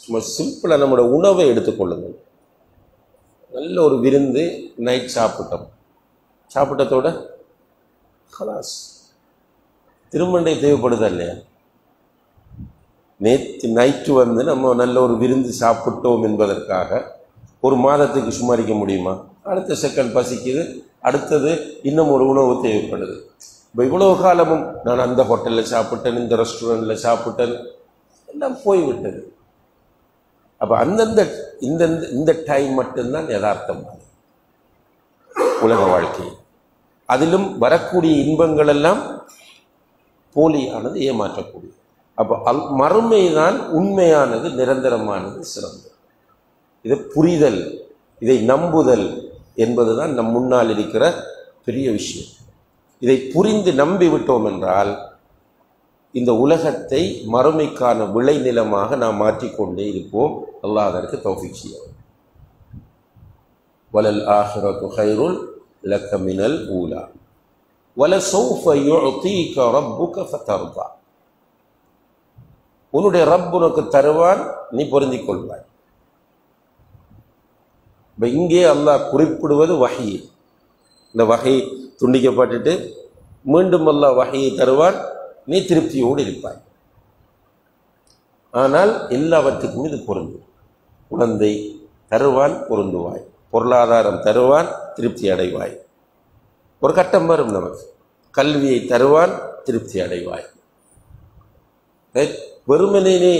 சும்மா சிம்பிளாக நம்மளோட உணவை எடுத்துக்கொள்ளுங்கள். நல்ல ஒரு விருந்து நைட் சாப்பிட்டோம், சாப்பிட்டதோட ஹலாஸ் திருமண்டை தேவைப்படுதா இல்லையா? நேற்று நைட்டு வந்து நம்ம நல்ல ஒரு விருந்து சாப்பிட்டோம் என்பதற்காக ஒரு மாதத்துக்கு சுமாரிக்க முடியுமா? அடுத்த செகண்ட் பசிக்குது, அடுத்தது இன்னும் ஒரு உணவு தேவைப்படுது. இப்போ இவ்வளோ காலமும் நான் அந்த ஹோட்டலில் சாப்பிட்டேன், இந்த ரெஸ்டாரண்ட்டில் சாப்பிட்டேன், எல்லாம் போய்விட்டது. அப்போ அந்தந்த இந்த டைம் மட்டும்தான் யதார்த்தம் உலக வாழ்க்கை. அதிலும் வரக்கூடிய இன்பங்கள் எல்லாம் போலியானது, ஏமாற்றக்கூடியது. அப்போ மறுமை தான் உண்மையானது, நிரந்தரமானது, சிறந்தது. இதை புரிதல், இதை நம்புதல் என்பதுதான் நம் முன்னால் இருக்கிற பெரிய விஷயம். இதை புரிந்து நம்பிவிட்டோம் என்றால் இந்த உலகத்தை மறுமைக்கான விளைநிலமாக நாம் மாற்றிக்கொண்டே இருப்போம். அல்லாஹ் அதற்கு தௌஃபீக் செய்யும். வலல் ஆஹிரத்து கைருல் லக்க மினல் ஊலா வலசௌஃப யுஅதீக ரப்புக ஃபதர்தா. உன்னுடைய ரப் உனக்கு தருவான், நீ பொருந்திக் கொள்வாய். இப்போ இங்கே அல்லாஹ் குறிப்பிடுவது வஹி. இந்த வஹி துண்டிக்கப்பட்டுட்டு மீண்டும் அல்லாஹ் வஹியை தருவான், நீ திருப்தியோடு இருப்பாய். ஆனால் எல்லாவற்றுக்கும் இது பொருந்தும். குழந்தை தருவான், பொருந்துவாய். பொருளாதாரம் தருவான், திருப்தி அடைவாய். ஒரு கட்டம் வரும் நமக்கு, கல்வியை தருவான், திருப்தி அடைவாய். வெறுமனே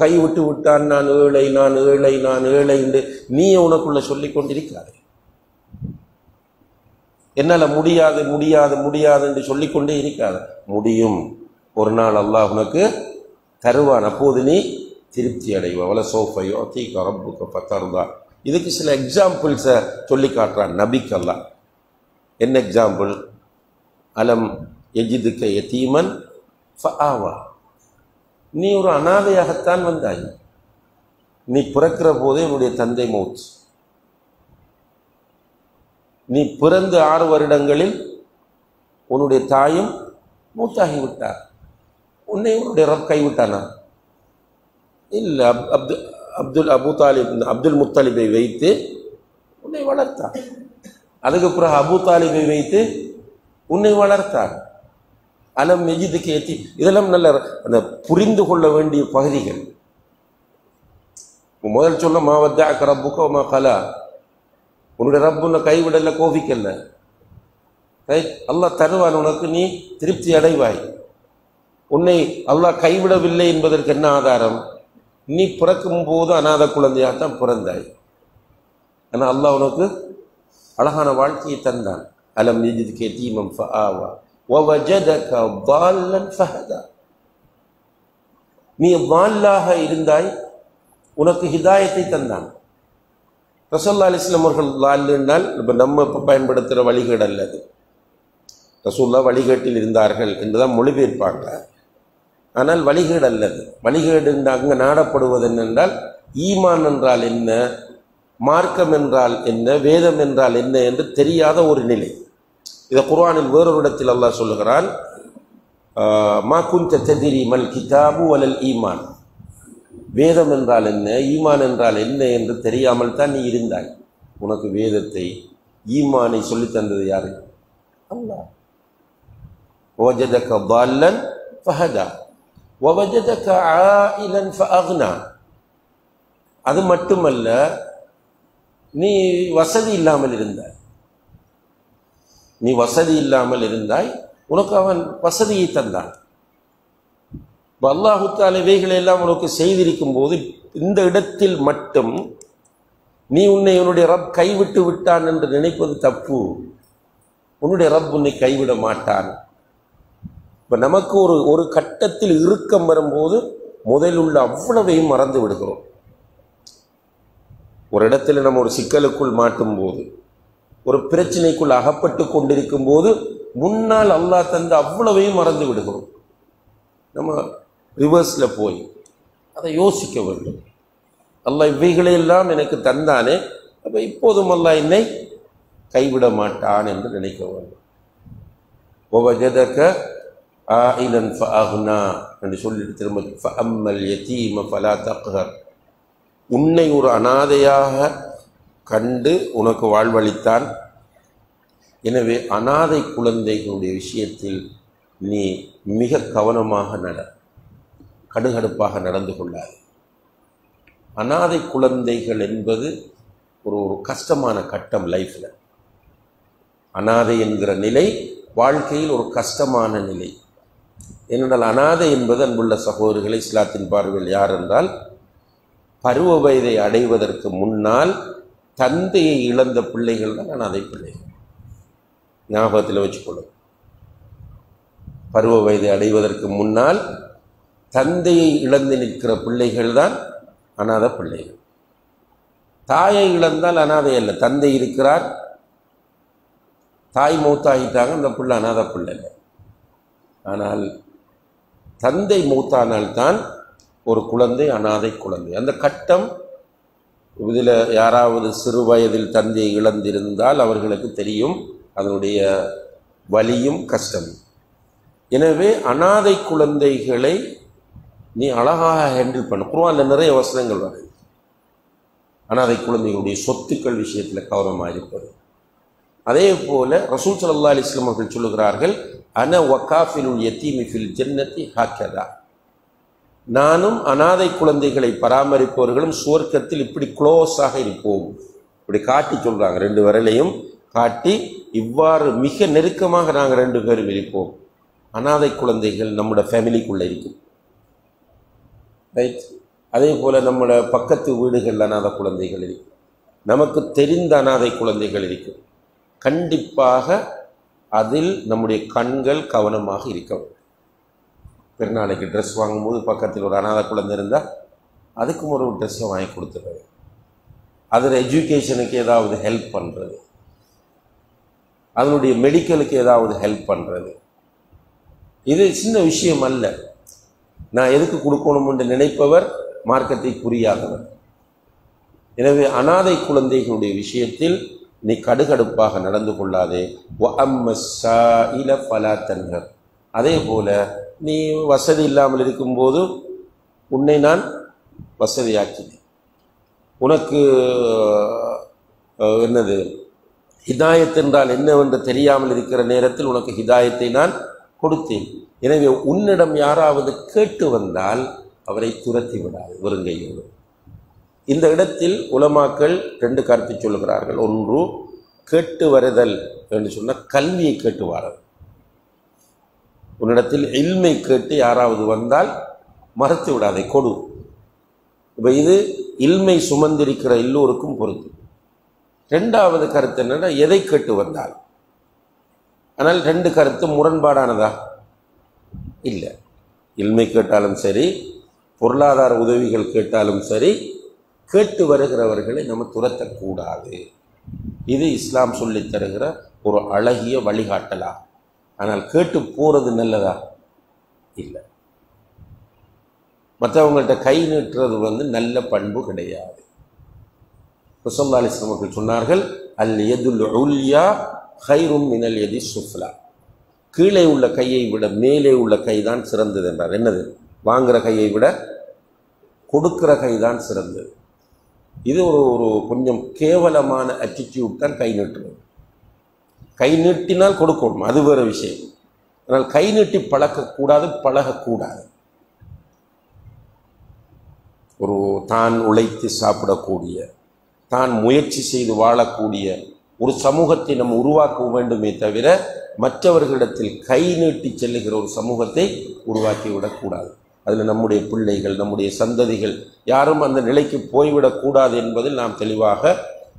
கை விட்டு விட்டான், நான் ஏழை, நான் ஏழை, நான் ஏழை என்று நீ உனக்குள்ள சொல்லிக் கொண்டிருக்காது. என்னால் முடியாது முடியாது முடியாது என்று சொல்லிக்கொண்டே இருக்காது. முடியும். ஒரு நாள் அல்லாஹ் உனக்கு தருவான், அப்போது நீ திருப்தி அடைவா. வலசௌஃப யுஅதீக ரப்புக ஃபதர்தா. இதுக்கு சில எக்ஸாம்பிள்ஸை சொல்லி காட்டுறான் நபிக்கு அல்லாஹ். என்ன எக்ஸாம்பிள்? அலம் யஜிதுக யதீமன் ஃபஆவா. நீ ஒரு அனாதையாகத்தான் வந்தாய். நீ பிறக்கிற போதே உன்னுடைய தந்தை மௌத். நீ பிறந்த 6 வருடங்களில் உன்னுடைய தாயும் மூத்தாகி விட்டார். உன்னை உன்னுடைய ரப் கைவிட்டானா? இல்லை. அப்துல் முத்தலிபை வைத்து உன்னை வளர்த்தார். அதுக்கு பிறகு அபு தாலிபை வைத்து உன்னை வளர்த்தார். அலம் யஜிதுக யதீம். இதெல்லாம் நல்ல அந்த புரிந்து கொள்ள வேண்டிய பகுதிகள். முதல் சொல்ல மா வத்தஅக ரப்புக வமா கலா. உன்னுடைய ரப் உன்னை கைவிடல, கோபிக்கல்ல. அல்லாஹ் தருவான் உனக்கு, நீ திருப்தி அடைவாய். உன்னை அல்லாஹ் கைவிடவில்லை என்பதற்கு என்ன ஆதாரம்? நீ பிறக்கும் போது அநாத குழந்தையாகத்தான் பிறந்தாய். ஆனால் அல்லாஹ் உனக்கு அழகான வாழ்க்கையை தந்தான். அலம் யஜிதுக யதீமன் ஃபஆவா வவஜதக ضالன் ஃபஹதா. நீ ضالலாக இருந்தாய், உனக்கு ஹிதாயத்தை தந்தான். ரசூலுல்லாஹி அலைஹி வஸல்லம் அவர்கள் ضال என்றால் இப்போ நம்ம இப்போ பயன்படுத்துகிற வழிகேடு அல்லது. ரசூலுல்லாஹ் வழிகேட்டில் இருந்தார்கள் என்றுதான் மொழிபெயர்ப்பாங்க. ஆனால் வழிகேடு அல்லது. வழிகேடு அங்கே நாடப்படுவது என்னென்றால் ஈமான் என்றால் என்ன, மார்க்கம் என்றால் என்ன, வேதம் என்றால் என்ன என்று தெரியாத ஒரு நிலை. இதை குர்ஆனில் வேறொரு இடத்தில் அல்லாஹ் சொல்லுகிறான், மா குன்த தத்ரி மல் கிதாபு வலல் ஈமான். வேதம் என்றால் என்ன, ஈமான் என்றால் என்ன என்று தெரியாமல் தான் நீ இருந்தாய். உனக்கு வேதத்தை, ஈமானை சொல்லித் தந்தது யாரு? அல்லாஹ். வஜதக ضالன் ஃபஹதா வவஜதக ஆயிலன் ஃபஅக்னா. அது மட்டுமல்ல, நீ வசதி இல்லாமல் இருந்தாய். நீ வசதி இல்லாமல் இருந்தாய், உனக்கு அவன் வசதியை தந்தான். அல்லாஹு தஆலா இவைகளை எல்லாம் உனக்கு செய்திருக்கும் போது இந்த இடத்தில் மட்டும் நீ உன்னுடைய ரப் கைவிட்டு விட்டான் என்று நினைப்பது தப்பு. உன்னுடைய ரப் உன்னை கைவிட மாட்டான். இப்போ நமக்கு ஒரு கட்டத்தில் இறுக்கம் வரும்போது முதலில் உள்ள அவ்வளவையும் மறந்து விடுகிறோம். ஒரு இடத்துல நம்ம ஒரு சிக்கலுக்குள் மாட்டும் போது, ஒரு பிரச்சனைக்குள் அகப்பட்டு கொண்டிருக்கும் போது முன்னால் அல்லாஹ் தந்த அவ்வளவையும் மறந்து விடுகிறோம். நம்ம ரிவர்ஸில் போய் அதை யோசிக்க வேண்டும். அல்லாஹ் இவைகளையெல்லாம் எனக்கு தந்தானே, அப்போ இப்போதும் அல்லாஹ் என்னை கைவிட மாட்டான் என்று நினைக்க வேண்டும். வவஜதக ஆயிலன் ஃபஅக்னா என்று சொல்லிட்டு திரும்ப ஃபஅம்மல் யதீம ஃபலா தக்ஹர். உன்னை ஒரு அனாதையாக கண்டு உனக்கு வாழ்வளித்தான். எனவே அனாதை குழந்தைகளுடைய விஷயத்தில் நீ மிக கவனமாக கடுகடுப்பாக நடந்து கொள்ளாது. அனாதை குழந்தைகள் என்பது ஒரு கஷ்டமான கட்டம் லைஃப்பில். அனாதை என்கிற நிலை வாழ்க்கையில் ஒரு கஷ்டமான நிலை. ஏனென்றால் அனாதை என்பது அன்புள்ள சகோதரர்களை இஸ்லாத்தின் பார்வையில் யார் என்றால், பருவ வயதை அடைவதற்கு முன்னால் தந்தையை இழந்த பிள்ளைகள் தான் அனாதை பிள்ளைகள். ஞாபகத்தில் வச்சுக்கொள்ளும். பருவ வயதை அடைவதற்கு முன்னால் தந்தையை இழந்து நிற்கிற பிள்ளைகள் தான் அனாத பிள்ளைகள். தாயை இழந்தால் அனாதை அல்ல, தந்தை இருக்கிறார், தாய் மூத்தாகிட்டாங்க, அந்த பிள்ளை அனாத பிள்ளை இல்லை. ஆனால் தந்தை மூத்தானால்தான் ஒரு குழந்தை அனாதை குழந்தை. அந்த கட்டம் இதில் யாராவது சிறு வயதில் தந்தையை இழந்திருந்தால் அவர்களுக்கு தெரியும் அதனுடைய வலியும் கஷ்டம். எனவே அனாதை குழந்தைகளை நீ அழகாக ஹேண்டில் பண்ண. குர்ஆனில் நிறைய வசனங்கள் வருது அனாதை குழந்தைகளுடைய சொத்துக்கள் விஷயத்தில் கவனமாக இருப்பது. அதே போல ரசூல் ஸல்லல்லாஹு அலைஹி வஸல்லம் அவர்கள் சொல்லுகிறார்கள், அன வகாஃபிலுல் யதீமி ஃபில் ஜன்னதி ஹக்கதா, நானும் அனாதை குழந்தைகளை பராமரிப்பவர்களும் சுவர்க்கத்தில் இப்படி க்ளோஸாக இருப்போம். இப்படி காட்டி சொல்றாங்க, ரெண்டு விரலையும் காட்டி இவ்வாறு மிக நெருக்கமாக நாங்கள் ரெண்டு பேரும் இருப்போம். அனாதை குழந்தைகள் நம்மளோட ஃபேமிலிக்குள்ளே இருக்கும். ரைட். அதே போல் நம்மளோட பக்கத்து வீடுகளில் அனாதை குழந்தைகள் இருக்கும், நமக்கு தெரிந்த அனாதை குழந்தைகள் இருக்கும். கண்டிப்பாக அதில் நம்முடைய கண்கள் கவனமாக இருக்க வேண்டும். பெருநாளைக்கு ட்ரெஸ் வாங்கும்போது பக்கத்தில் ஒரு அனாதை குழந்தை இருந்தால் அதுக்கும் ஒரு ட்ரெஸ்ஸை வாங்கி கொடுத்துறது, அதில் எஜுகேஷனுக்கு ஏதாவது ஹெல்ப் பண்ணுறது, அதனுடைய மெடிக்கலுக்கு ஏதாவது ஹெல்ப் பண்ணுறது. இது சின்ன விஷயம் அல்ல. நான் எதுக்கு கொடுக்கணும்னு நினைப்பவர் மார்க்கத்தை புரியாதவர். எனவே அனாதை குழந்தைகளுடைய விஷயத்தில் நீ கடுகடுப்பாக நடந்து கொள்ளாதே. அதே போல நீ வசதி இல்லாமல் இருக்கும்போது உன்னை நான் வசதியாக்கினேன். உனக்கு என்னது ஹிதாயத் என்றால் என்னவென்று தெரியாமல் இருக்கிற நேரத்தில் உனக்கு ஹிதாயத்தை நான் கொடுத்தேன். எனவே உன்னிடம் யாராவது கேட்டு வந்தால் அவரை துரத்தி விடாது வெறுங்கையோடு. இந்த இடத்தில் உலமாக்கள் ரெண்டு கருத்து சொல்லுகிறார்கள். ஒன்று, கேட்டு வருதல் என்று சொன்னால் கல்வியை கேட்டு வாரது. உன்னிடத்தில் இல்மை கேட்டு யாராவது வந்தால் மறுத்து விடாதை, கொடு. இப்போ இது இல்மை சுமந்திருக்கிற எல்லோருக்கும் பொறுத்து. ரெண்டாவது கருத்து என்னன்னா, எதை கேட்டு வந்தால். ஆனால் ரெண்டு கருத்து முரண்பாடானதா இல்லை. இல்மை கேட்டாலும் சரி, பொருளாதார உதவிகள் கேட்டாலும் சரி, கேட்டு வருகிறவர்களை நம்ம துரத்தக்கூடாது. இது இஸ்லாம் சொல்லித் தருகிற ஒரு அழகிய வழிகாட்டலா. ஆனால் கேட்டு போறது நல்லதா இல்லை. மற்றவங்கள்ட்ட கை நீட்டுறது நல்ல பண்பு கிடையாது. ஸல்லல்லாஹு அலைஹி வஸல்லம் அவர்கள் சொன்னார்கள், அல் யதுல் உல்யா கைரும் மினல் யதி சுஃப்லா, கீழே உள்ள கையை விட மேலே உள்ள கைதான் சிறந்தது என்றார். என்னது? வாங்குற கையை விட கொடுக்கிற கைதான் சிறந்தது. இது ஒரு கொஞ்சம் கேவலமான அட்டிடியூட் தான் கை நீட்டுறது. கை நீட்டினால் கொடுக்கணும், அது வேறு விஷயம். ஆனால் கை நீட்டி பழக்கக்கூடாது, பழகக்கூடாது. ஒரு தான் உழைத்து சாப்பிடக்கூடிய, தான் முயற்சி செய்து வாழக்கூடிய ஒரு சமூகத்தை நம்ம உருவாக்க வேண்டுமே தவிர மற்றவர்களிடத்தில் கை நீட்டி செல்லுகிற ஒரு சமூகத்தை உருவாக்கி விடக்கூடாது. அதில் நம்முடைய பிள்ளைகள், நம்முடைய சந்ததிகள் யாரும் அந்த நிலைக்கு போய்விடக்கூடாது என்பதில் நாம் தெளிவாக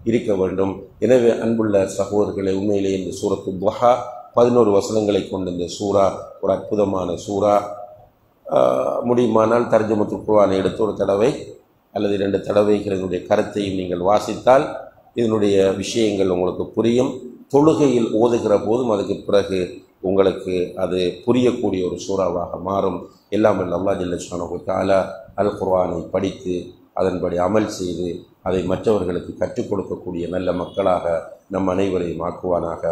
இருக்க வேண்டும். எனவே அன்புள்ள சகோதரர்களை, உண்மையிலே இந்த சூரத்து துஹா 11 வசனங்களை கொண்ட இந்த சூரா ஒரு அற்புதமான சூரா. முடியுமானால் தர்ஜுமத்துல் குர்ஆனை எடுத்து ஒரு தடவை அல்லது 2 தடவைகளினுடைய கருத்தையும் நீங்கள் வாசித்தால் இதனுடைய விஷயங்கள் உங்களுக்கு புரியும். தொழுகையில் ஓதுகிற போதும் அதுக்கு பிறகு உங்களுக்கு அது புரியக்கூடிய ஒரு சூறாவாக மாறும். எல்லாம் அல்லாஹ் ஜல்ல ஷானஹு வ தஆலா அல் குர்ஆனை படித்து அதன்படி அமல் செய்து அதை மற்றவர்களுக்கு கற்றுக் கொடுக்கக்கூடிய நல்ல மக்களாக நம் அனைவரையும் ஆக்குவானாக.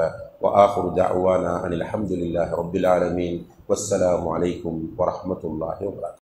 வ ஆகிரு தஅவானா அனில் ஹம்துலில்லாஹி ரப்பில் ஆலமீன். வஸ்ஸலாமு அலைக்கும் வரஹ்மத்துல்லாஹி வபரகாத்துஹு.